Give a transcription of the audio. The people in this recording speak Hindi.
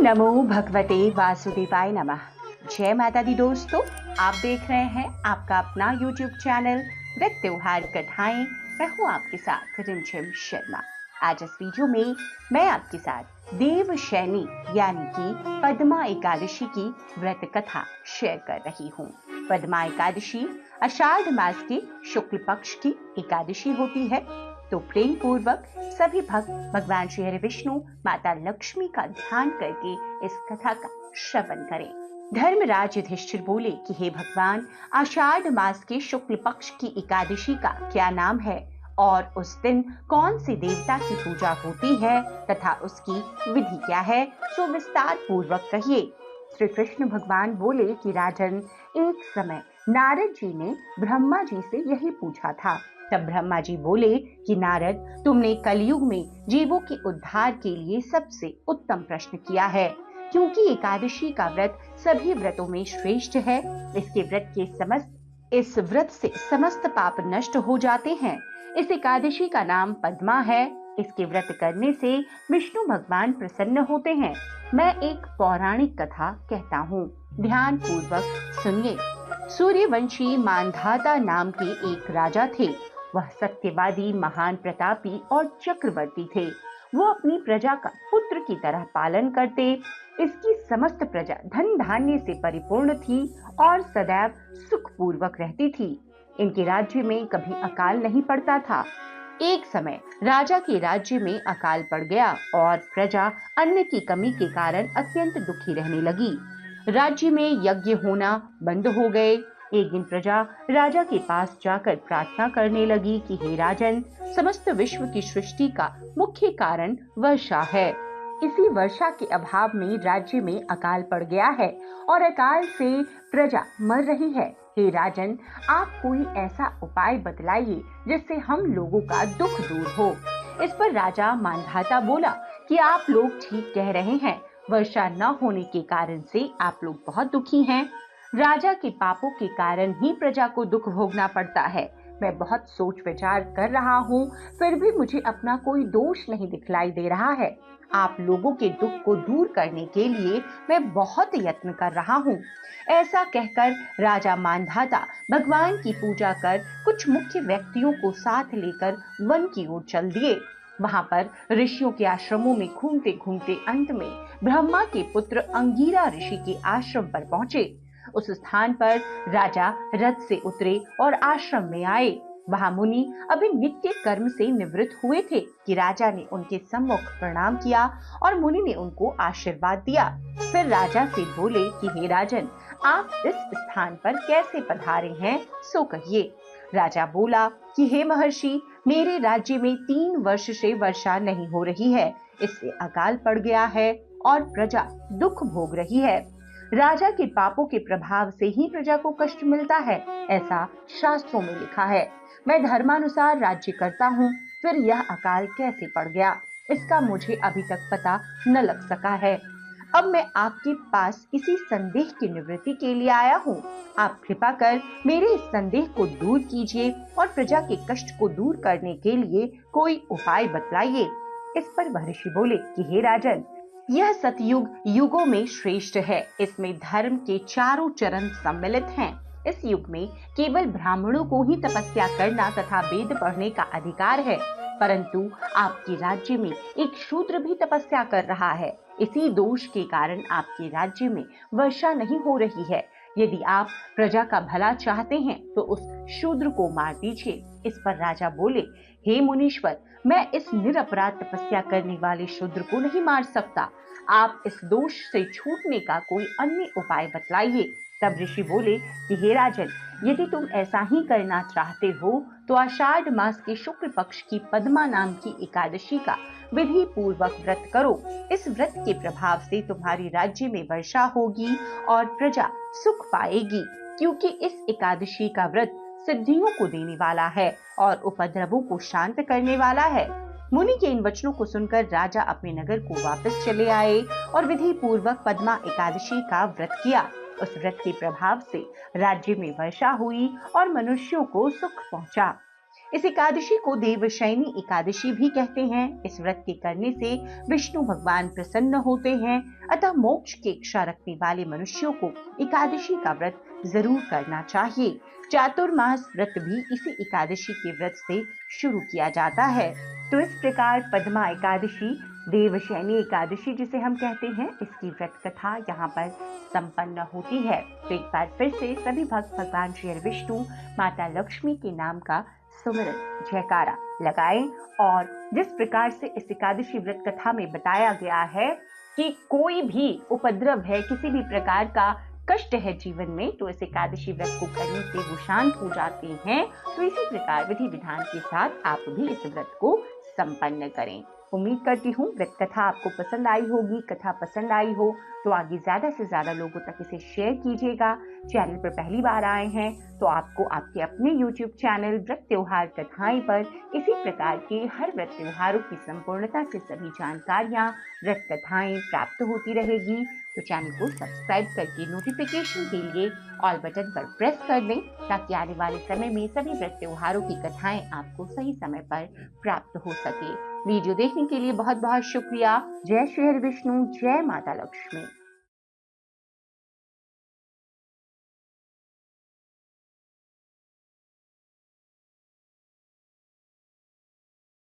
नमो भगवते वासुदेवाय नमः। जय माता दी दोस्तों, आप देख रहे हैं आपका अपना YouTube चैनल विद त्योहार कथाएं। मैं हूं आपके साथ रिमझिम शर्मा। आज इस वीडियो में मैं आपके साथ देवशयनी यानी कि पद्मा एकादशी की व्रत कथा शेयर कर रही हूं। पद्मा एकादशी आषाढ़ मास के शुक्ल पक्ष की एकादशी होती है, तो प्रेम पूर्वक सभी भक्त भगवान श्री हरि विष्णु माता लक्ष्मी का ध्यान करके इस कथा का श्रवण करें। धर्मराज युधिष्ठिर बोले कि हे भगवान, आषाढ़ मास के शुक्ल पक्ष की एकादशी का क्या नाम है और उस दिन कौन से देवता की पूजा होती है तथा उसकी विधि क्या है, सो विस्तार पूर्वक कहिए। श्री कृष्ण भगवान बोले कि राजन, एक समय नारद जी ने ब्रह्मा जी से यही पूछा था। तब ब्रह्मा जी बोले कि नारद, तुमने कलयुग में जीवों के उद्धार के लिए सबसे उत्तम प्रश्न किया है, क्योंकि एकादशी का व्रत सभी व्रतों में श्रेष्ठ है। इस व्रत से समस्त पाप नष्ट हो जाते हैं। इस एकादशी का नाम पद्मा है। इसके व्रत करने से विष्णु भगवान प्रसन्न होते हैं। मैं एक पौराणिक कथा कहता हूँ, ध्यान पूर्वक सुनिए। सूर्यवंशी मानधाता नाम के एक राजा थे। वह सत्यवादी, महान प्रतापी और चक्रवर्ती थे। वो अपनी प्रजा का पुत्र की तरह पालन करते। इसकी समस्त प्रजा धन धान्य से परिपूर्ण थी और सदैव सुखपूर्वक रहती थी। इनके राज्य में कभी अकाल नहीं पड़ता था। एक समय राजा के राज्य में अकाल पड़ गया और प्रजा अन्न की कमी के कारण अत्यंत दुखी रहने लगी। राज्य में यज्ञ होना बंद हो गए। एक दिन प्रजा राजा के पास जाकर प्रार्थना करने लगी कि हे राजन, समस्त विश्व की सृष्टि का मुख्य कारण वर्षा है। इसी वर्षा के अभाव में राज्य में अकाल पड़ गया है और अकाल से प्रजा मर रही है। हे राजन, आप कोई ऐसा उपाय बतलाइए जिससे हम लोगों का दुख दूर हो। इस पर राजा मानधाता बोला कि आप लोग ठीक कह रहे हैं, वर्षा न होने के कारण से आप लोग बहुत दुखी हैं। राजा के पापों के कारण ही प्रजा को दुख भोगना पड़ता है। मैं बहुत सोच विचार कर रहा हूँ, फिर भी मुझे अपना कोई दोष नहीं दिखलाई दे रहा है। आप लोगों के दुख को दूर करने के लिए मैं बहुत यत्न कर रहा हूँ। ऐसा कहकर राजा मानधाता भगवान की पूजा कर कुछ मुख्य व्यक्तियों को साथ लेकर वन की ओर चल दिए। वहां पर ऋषियों के आश्रमों में घूमते घूमते अंत में ब्रह्मा के पुत्र अंगीरा ऋषि के आश्रम पर पहुंचे। उस स्थान पर राजा रथ से उतरे और आश्रम में आए। वहां मुनि अभी नित्य कर्म से निवृत्त हुए थे कि राजा ने उनके सम्मुख प्रणाम किया और मुनि ने उनको आशीर्वाद दिया। फिर राजा से बोले कि हे राजन, आप इस स्थान पर कैसे पधारे हैं, सो कहिए। राजा बोला कि हे महर्षि, मेरे राज्य में 3 वर्ष से वर्षा नहीं हो रही है। इससे अकाल पड़ गया है और प्रजा दुख भोग रही है। राजा के पापों के प्रभाव से ही प्रजा को कष्ट मिलता है, ऐसा शास्त्रों में लिखा है। मैं धर्मानुसार राज्य करता हूँ, फिर यह अकाल कैसे पड़ गया, इसका मुझे अभी तक पता न लग सका है। अब मैं आपके पास इसी संदेह की निवृत्ति के लिए आया हूँ। आप कृपा कर मेरे इस संदेह को दूर कीजिए और प्रजा के कष्ट को दूर करने के लिए कोई उपाय बतलाइए। इस पर वह ऋषि बोले कि हे राजन, यह सतयुग युगों में श्रेष्ठ है। इसमें धर्म के चारों चरण सम्मिलित हैं। इस युग में केवल ब्राह्मणों को ही तपस्या करना तथा वेद पढ़ने का अधिकार है, परंतु आपके राज्य में एक शूद्र भी तपस्या कर रहा है। इसी दोष के कारण आपके राज्य में वर्षा नहीं हो रही है। यदि आप प्रजा का भला चाहते हैं तो उस शूद्र को मार दीजिए। इस पर राजा बोले, हे मुनीश्वर, मैं इस निरपराध तपस्या करने वाले शूद्र को नहीं मार सकता। आप इस दोष से छूटने का कोई अन्य उपाय बतलाइए। तब ऋषि बोले कि हे राजन, यदि तुम ऐसा ही करना चाहते हो तो आषाढ़ मास के शुक्ल पक्ष की पद्मा नाम की एकादशी का विधि पूर्वक व्रत करो। इस व्रत के प्रभाव से तुम्हारी राज्य में वर्षा होगी और प्रजा सुख पाएगी, क्योंकि इस एकादशी का व्रत सिद्धियों को देने वाला है और उपद्रवों को शांत करने वाला है। मुनि के इन वचनों को सुनकर राजा अपने नगर को वापस चले आए और विधि पूर्वक पद्मा एकादशी का व्रत किया। उस व्रत के प्रभाव से राज्य में वर्षा हुई और मनुष्यों को सुख पहुंचा। इस एकादशी को देवशयनी एकादशी भी कहते हैं। इस व्रत के करने से विष्णु भगवान प्रसन्न होते हैं, अतः मोक्ष की इच्छा रखने वाले मनुष्यों को एकादशी का व्रत जरूर करना चाहिए। चातुर्मास व्रत भी इसी एकादशी के व्रत से शुरू किया जाता है। तो इस प्रकार पद्मा एकादशी, देवशयनी एकादशी जिसे हम कहते हैं, इसकी व्रत कथा यहाँ पर संपन्न होती है। तो एक बार फिर से सभी भक्त भगवान श्री हरि विष्णु माता लक्ष्मी के नाम का सुमिरन जयकारा लगाएं। और जिस प्रकार से इस एकादशी व्रत कथा में बताया गया है कि कोई भी उपद्रव है, किसी भी प्रकार का कष्ट है जीवन में, तो इस एकादशी व्रत को करने से वो शांत हो जाते हैं। तो इसी प्रकार विधि विधान के साथ आप भी इस व्रत को संपन्न करें। उम्मीद करती हूँ व्रत कथा आपको पसंद आई होगी। कथा पसंद आई हो तो आगे ज्यादा से ज्यादा लोगों तक इसे शेयर कीजिएगा। चैनल पर पहली बार आए हैं तो आपको आपके अपने YouTube चैनल व्रत त्योहार कथाएं पर इसी प्रकार के हर व्रत त्योहारों की संपूर्णता से सभी जानकारियां, व्रत कथाएं प्राप्त होती रहेगी। तो चैनल को सब्सक्राइब करके नोटिफिकेशन के लिए ऑल बटन पर प्रेस कर लें, ताकि आने वाले समय में सभी व्रत त्योहारों की कथाएं आपको सही समय पर प्राप्त हो सके। वीडियो देखने के लिए बहुत बहुत शुक्रिया। जय श्री हरि विष्णु, जय माता लक्ष्मी।